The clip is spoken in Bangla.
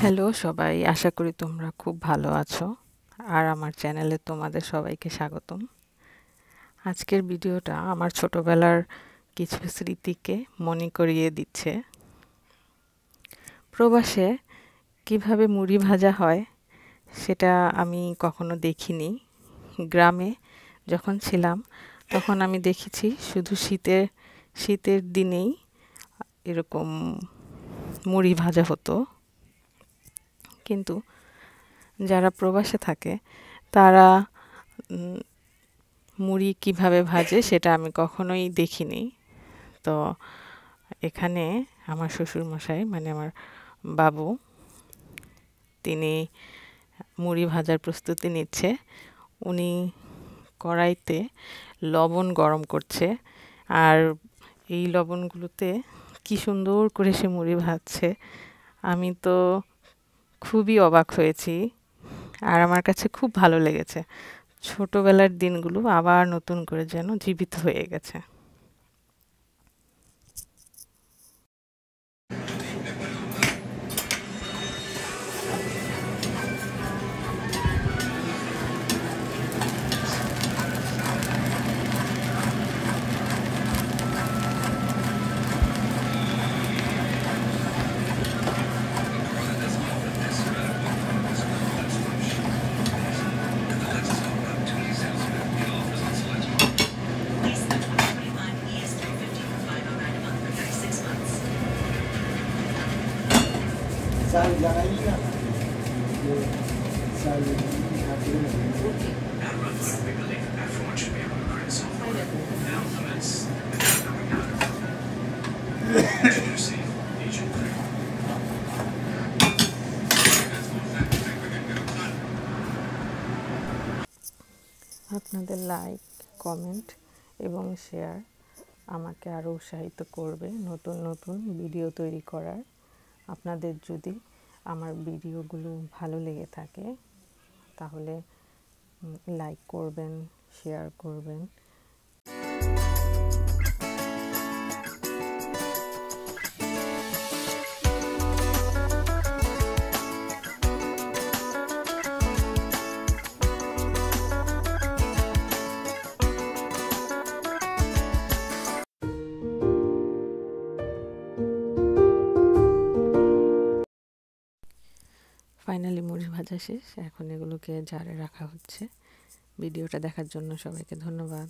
হ্যালো সবাই, আশা করি তোমরা খুব ভালো আছো। আর আমার চ্যানেলে তোমাদের সবাইকে স্বাগতম। আজকের ভিডিওটা আমার ছোটবেলার কিছু স্মৃতিকে মনে করিয়ে দিচ্ছে। প্রবাসে কিভাবে মুড়ি ভাজা হয় সেটা আমি কখনো দেখিনি। গ্রামে যখন ছিলাম তখন আমি দেখেছি শুধু শীতের দিনেই এরকম মুড়ি ভাজা হতো। কিন্তু যারা প্রবাসে থাকে তারা মুড়ি কিভাবে ভাজে সেটা আমি কখনোই দেখিনি। তো এখানে আমার শ্বশুরমশাই মানে আমার বাবু, তিনি মুড়ি ভাজার প্রস্তুতি নিচ্ছে। উনি কড়াইতে লবণ গরম করছে, আর এই লবণগুলোতে কি সুন্দর করে সে মুড়ি ভাজছে। আমি তো খুবই অবাক হয়েছি, আর আমার কাছে খুব ভালো লেগেছে। ছোটবেলার দিনগুলো আবার নতুন করে যেন জীবিত হয়ে গেছে। আপনাদের লাইক, কমেন্ট এবং শেয়ার আমাকে আরও উৎসাহিত করবে নতুন নতুন ভিডিও তৈরি করার। আপনাদের যদি আমার ভিডিওগুলো ভালো লেগে থাকে তাহলে লাইক করবেন, শেয়ার করবেন। ফাইনালি মুড়ি ভাজা শেষ, এখন এগুলোকে জারে রাখা হচ্ছে। ভিডিওটা দেখার জন্য সবাইকে ধন্যবাদ।